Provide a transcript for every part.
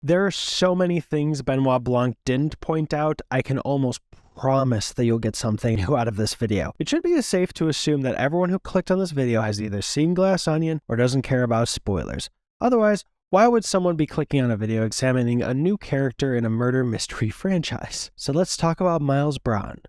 There are so many things Benoit Blanc didn't point out, I can almost promise that you'll get something new out of this video. It should be safe to assume that everyone who clicked on this video has either seen Glass Onion or doesn't care about spoilers. Otherwise, why would someone be clicking on a video examining a new character in a murder mystery franchise? So let's talk about Miles Bron,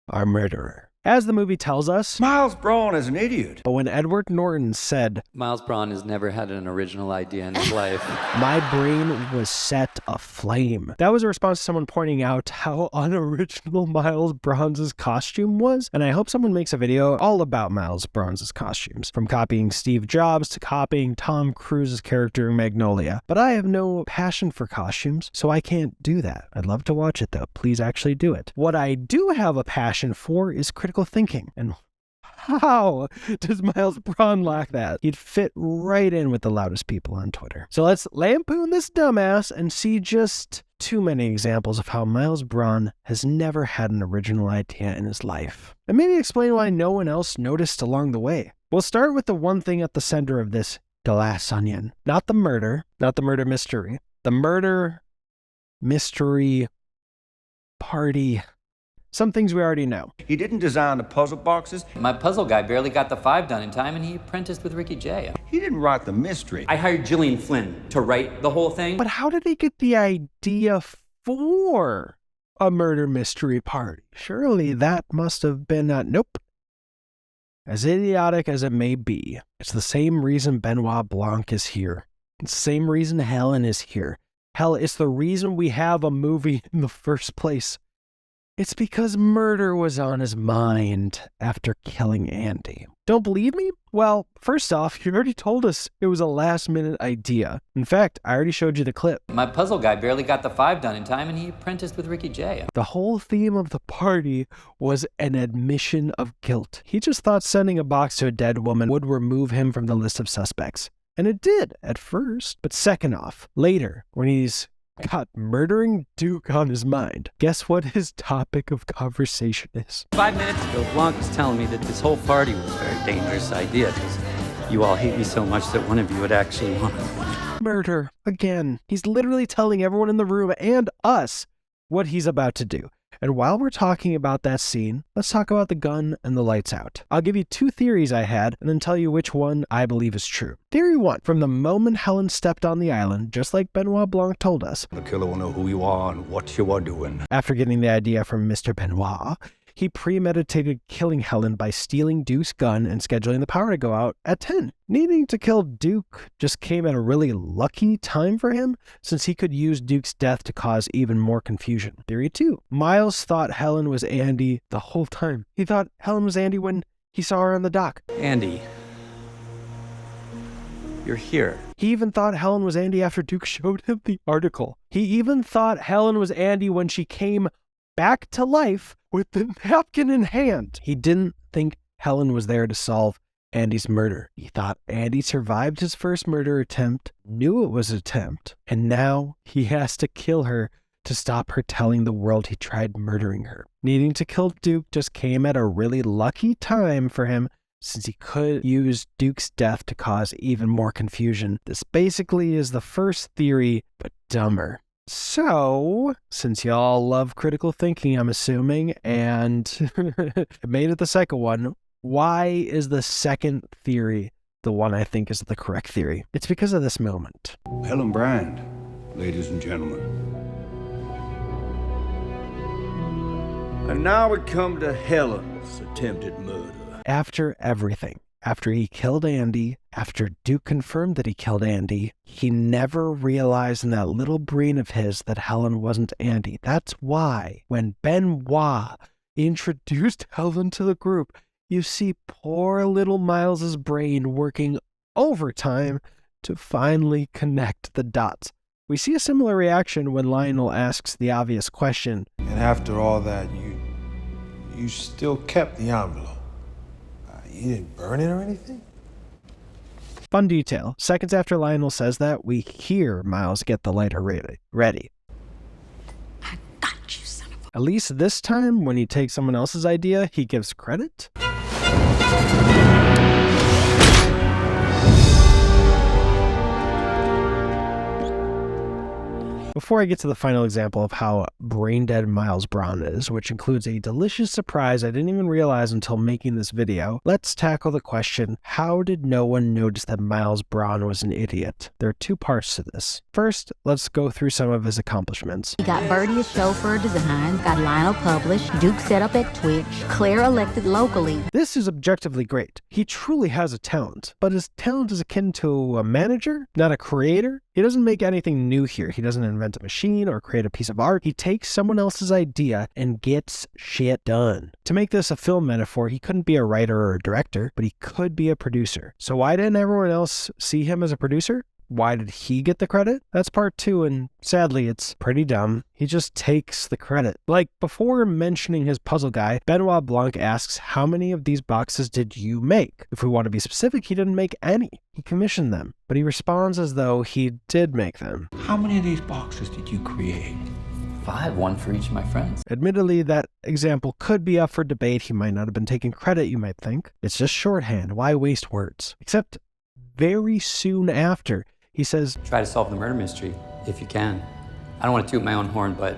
our murderer. As the movie tells us, Miles Bron is an idiot. But when Edward Norton said, Miles Bron has never had an original idea in his life, my brain was set aflame. That was a response to someone pointing out how unoriginal Miles Bron's costume was, and I hope someone makes a video all about Miles Bron's costumes, from copying Steve Jobs to copying Tom Cruise's character in Magnolia. But I have no passion for costumes, so I can't do that. I'd love to watch it though. Please actually do it. What I do have a passion for is critical thinking, and how does Miles Bron lack that? He'd fit right in with the loudest people on Twitter. So let's lampoon this dumbass and see just too many examples of how Miles Bron has never had an original idea in his life, and maybe explain why no one else noticed along the way. We'll start with the one thing at the center of this Glass Onion. Not the murder mystery. The murder mystery party. Some things we already know. He didn't design the puzzle boxes. my puzzle guy barely got the 5 done in time, and he apprenticed with Ricky Jay. He didn't write the mystery. I hired Gillian Flynn to write the whole thing. But how did he get the idea for a murder mystery party? Surely that must have been nope. As idiotic as it may be, it's the same reason Benoit Blanc is here. It's the same reason Helen is here. Hell, it's the reason we have a movie in the first place. It's because murder was on his mind after killing Andy. Don't believe me? Well, first off, you already told us it was a last-minute idea. In fact, I already showed you the clip. My puzzle guy barely got the 5 done in time, and he apprenticed with Ricky Jay. The whole theme of the party was an admission of guilt. He just thought sending a box to a dead woman would remove him from the list of suspects. And it did, at first. But second off, later, when he's got murdering Duke on his mind, guess what his topic of conversation is? 5 minutes ago, Blanc was telling me that this whole party was a very dangerous idea because you all hate me so much that one of you would actually want to. Murder. Again. He's literally telling everyone in the room and us what he's about to do. And while we're talking about that scene, let's talk about the gun and the lights out. I'll give you 2 theories I had and then tell you which one I believe is true. Theory 1, from the moment Helen stepped on the island, just like Benoit Blanc told us, The killer will know who you are and what you are doing. after getting the idea from Mr. Benoit, he premeditated killing Helen by stealing Duke's gun and scheduling the power to go out at 10. Needing to kill Duke just came at a really lucky time for him, since he could use Duke's death to cause even more confusion. Theory 2. Miles thought Helen was Andy the whole time. He thought Helen was Andy when he saw her on the dock. Andy, you're here. He even thought Helen was Andy after Duke showed him the article. He even thought Helen was Andy when she came back to life with the napkin in hand. He didn't think Helen was there to solve Andy's murder. He thought Andy survived his first murder attempt, knew it was an attempt, and now he has to kill her to stop her telling the world he tried murdering her. Needing to kill Duke just came at a really lucky time for him, since he could use Duke's death to cause even more confusion. This basically is the first theory, but dumber. So, since y'all love critical thinking, I'm assuming, and I made it the second one, why is the second theory the one I think is the correct theory? It's because of this moment. Helen Brand, ladies and gentlemen. And now we come to Helen's attempted murder. After everything, after he killed Andy, after Duke confirmed that he killed Andy, he never realized in that little brain of his that Helen wasn't Andy. That's why when Benoit introduced Helen to the group, you see poor little Miles's brain working overtime to finally connect the dots. We see a similar reaction when Lionel asks the obvious question. And after all that, you still kept the envelope. You didn't burn it or anything? Fun detail. Seconds after Lionel says that, we hear Miles get the lighter ready. I got you, son of a... At least this time, when he takes someone else's idea, he gives credit. Before I get to the final example of how brain-dead Miles Bron is, which includes a delicious surprise I didn't even realize until making this video, let's tackle the question, how did no one notice that Miles Bron was an idiot? There are two parts to this. First, let's go through some of his accomplishments. He got Birdie a show for design, got Lionel published, Duke set up at Twitch, Claire elected locally. This is objectively great. He truly has a talent, but his talent is akin to a manager, not a creator. He doesn't make anything new here. He doesn't invent a machine or create a piece of art. He takes someone else's idea and gets shit done. To make this a film metaphor, he couldn't be a writer or a director, but he could be a producer. So why didn't everyone else see him as a producer? Why did he get the credit? That's part two, and sadly, it's pretty dumb. He just takes the credit. Like, before mentioning his puzzle guy, Benoit Blanc asks, how many of these boxes did you make? If we want to be specific, he didn't make any. He commissioned them, but he responds as though he did make them. How many of these boxes did you create? 5, one for each of my friends. Admittedly, that example could be up for debate. He might not have been taking credit, you might think. It's just shorthand. Why waste words? Except very soon after, he says, Try to solve the murder mystery, if you can. I don't want to toot my own horn, but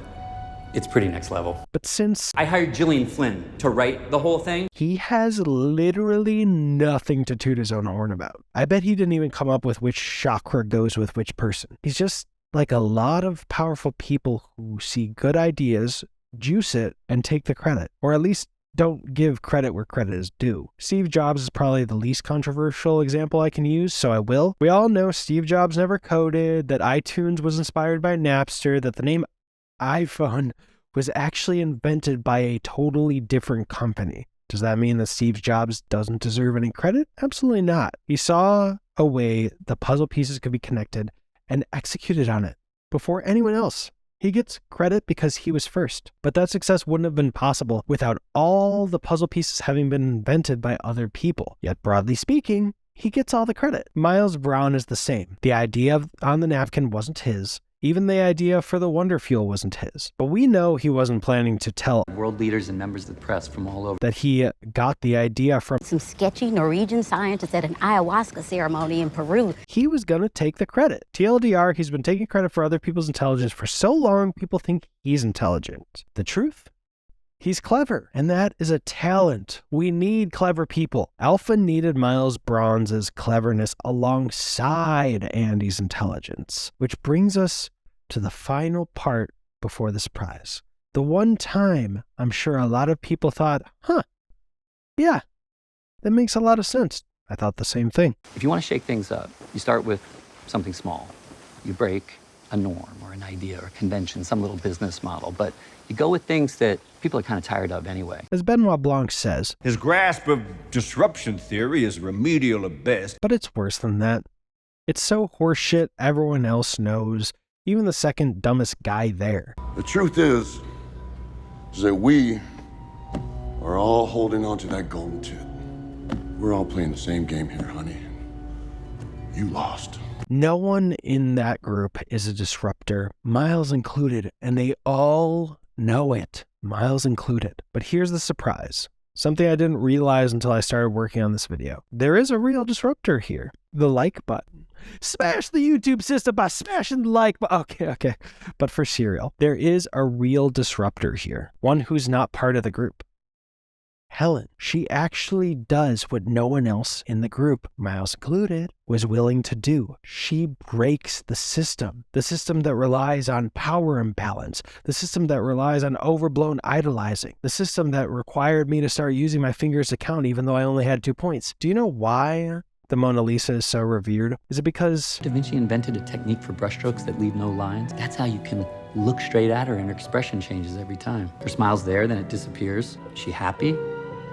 it's pretty next level. but since I hired Gillian Flynn to write the whole thing. he has literally nothing to toot his own horn about, I bet he didn't even come up with which chakra goes with which person. He's just like a lot of powerful people who see good ideas, juice it, and take the credit. Or at least don't give credit where credit is due. Steve Jobs is probably the least controversial example I can use, so I will. We all know Steve Jobs never coded, that iTunes was inspired by Napster, that the name iPhone was actually invented by a totally different company. Does that mean that Steve Jobs doesn't deserve any credit? Absolutely not. He saw a way the puzzle pieces could be connected and executed on it before anyone else. He gets credit because he was first, but that success wouldn't have been possible without all the puzzle pieces having been invented by other people. Yet, broadly speaking, he gets all the credit. Miles Bron is the same. The idea on the napkin wasn't his. Even the idea for the Wonder Fuel wasn't his. But we know he wasn't planning to tell World leaders and members of the press from all over. that he got the idea from. Some sketchy Norwegian scientists at an ayahuasca ceremony in Peru. He was going to take the credit. TLDR, he's been taking credit for other people's intelligence for so long, people think he's intelligent. The truth? He's clever, and that is a talent. We need clever people. Alpha needed Miles Bron's cleverness alongside Andy's intelligence, which brings us to the final part before the surprise. The one time I'm sure a lot of people thought, yeah, that makes a lot of sense. I thought the same thing. If you want to shake things up, you start with something small. You break a norm or an idea or a convention, some little business model, but you go with things that people are kind of tired of anyway. As Benoit Blanc says, His grasp of disruption theory is remedial at best. but it's worse than that. It's so horseshit everyone else knows, even the second dumbest guy there. The truth is that we are all holding on to that golden tip. We're all playing the same game here, honey. You lost. No one in that group is a disruptor, Miles included, and they all know it, Miles included. But here's the surprise. Something I didn't realize until I started working on this video. There is a real disruptor here. The like button. Smash the YouTube system by smashing the like button. Okay. But for serial, there is a real disruptor here. One who's not part of the group. Helen. She actually does what no one else in the group, Miles included, was willing to do. She breaks the system that relies on power imbalance, the system that relies on overblown idolizing, the system that required me to start using my fingers to count even though I only had 2 points. Do you know why the Mona Lisa is so revered? Is it because Da Vinci invented a technique for brushstrokes that leave no lines. That's how you can look straight at her and her expression changes every time. Her smile's there, then it disappears. Is she happy?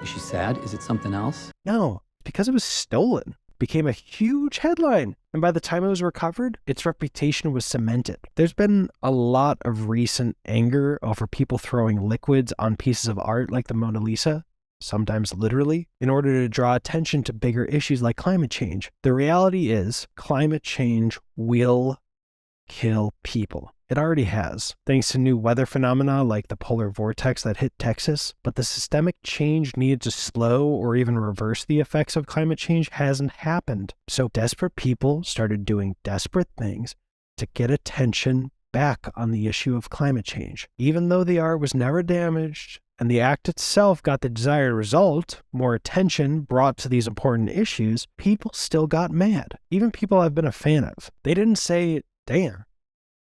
Is she sad? Is it something else? No, because it was stolen. It became a huge headline. And by the time it was recovered, its reputation was cemented. There's been a lot of recent anger over people throwing liquids on pieces of art like the Mona Lisa, sometimes literally, in order to draw attention to bigger issues like climate change. The reality is, climate change will kill people. It already has, thanks to new weather phenomena like the polar vortex that hit Texas. But the systemic change needed to slow or even reverse the effects of climate change hasn't happened. So desperate people started doing desperate things to get attention back on the issue of climate change. Even though the art was never damaged, and the act itself got the desired result, more attention brought to these important issues, people still got mad. Even people I've been a fan of. They didn't say, damn,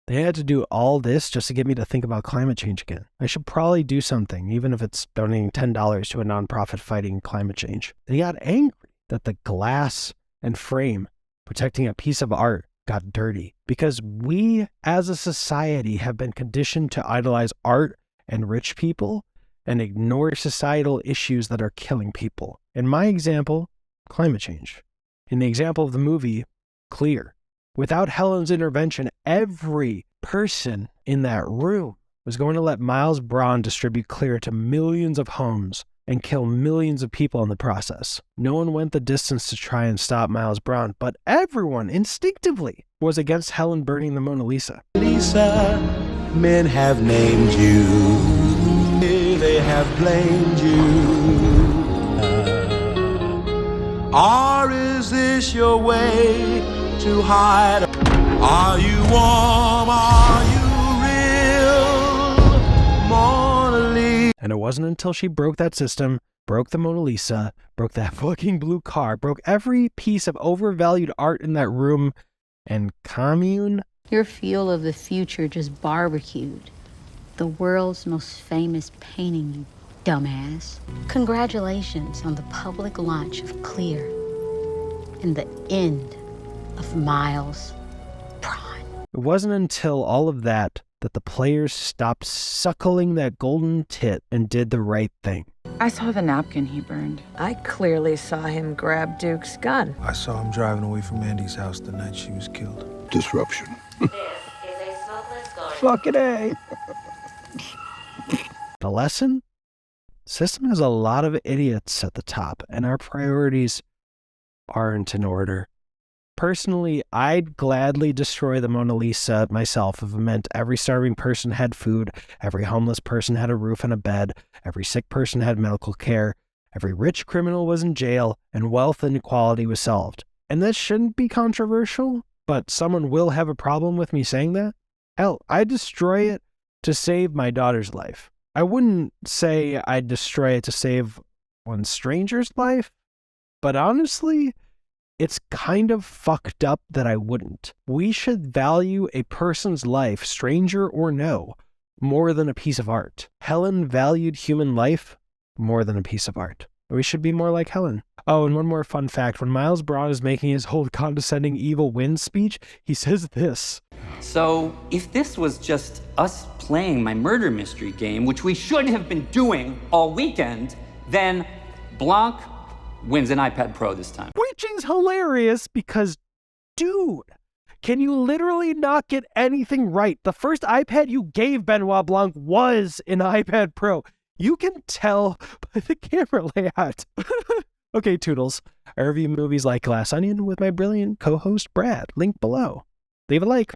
they had to do all this just to get me to think about climate change again. I should probably do something, even if it's donating $10 to a nonprofit fighting climate change. They got angry that the glass and frame protecting a piece of art got dirty, because we as a society have been conditioned to idolize art and rich people and ignore societal issues that are killing people. In my example, climate change. In the example of the movie, Clear. Without Helen's intervention, every person in that room was going to let Miles Bron distribute Clear to millions of homes and kill millions of people in the process. No one went the distance to try and stop Miles Bron, but everyone instinctively was against Helen burning the Mona Lisa. Lisa, men have named you. They have blamed you. Or is this your way to hide? Are you warm? Are you real? Mona Lisa. And it wasn't until she broke that system, broke the Mona Lisa, broke that fucking blue car, broke every piece of overvalued art in that room, and commune. Your feel of the future just barbecued. The world's most famous painting, you dumbass. Congratulations on the public launch of Clear and the end of Miles Bron. It wasn't until all of that the players stopped suckling that golden tit and did the right thing. I saw the napkin he burned. I clearly saw him grab Duke's gun. I saw him driving away from Andy's house the night she was killed. Disruption. This is a smokeless garden. Fucking A. The lesson? The system has a lot of idiots at the top, and our priorities aren't in order. Personally, I'd gladly destroy the Mona Lisa myself if it meant every starving person had food, every homeless person had a roof and a bed, every sick person had medical care, every rich criminal was in jail, and wealth inequality was solved. And this shouldn't be controversial, but someone will have a problem with me saying that. Hell, I'd destroy it to save my daughter's life. I wouldn't say I'd destroy it to save one stranger's life, but honestly, it's kind of fucked up that I wouldn't. We should value a person's life, stranger or no, more than a piece of art. Helen valued human life more than a piece of art. We should be more like Helen. Oh, and one more fun fact. When Miles Bron is making his whole condescending evil win speech, he says this. So, if this was just us playing my murder mystery game, which we should have been doing all weekend, then Blanc wins an iPad Pro this time. Which is hilarious because, dude, can you literally not get anything right? The first iPad you gave Benoit Blanc was an iPad Pro. You can tell by the camera layout. Okay, Toodles. I review movies like Glass Onion with my brilliant co-host Brad. Link below. Leave a like.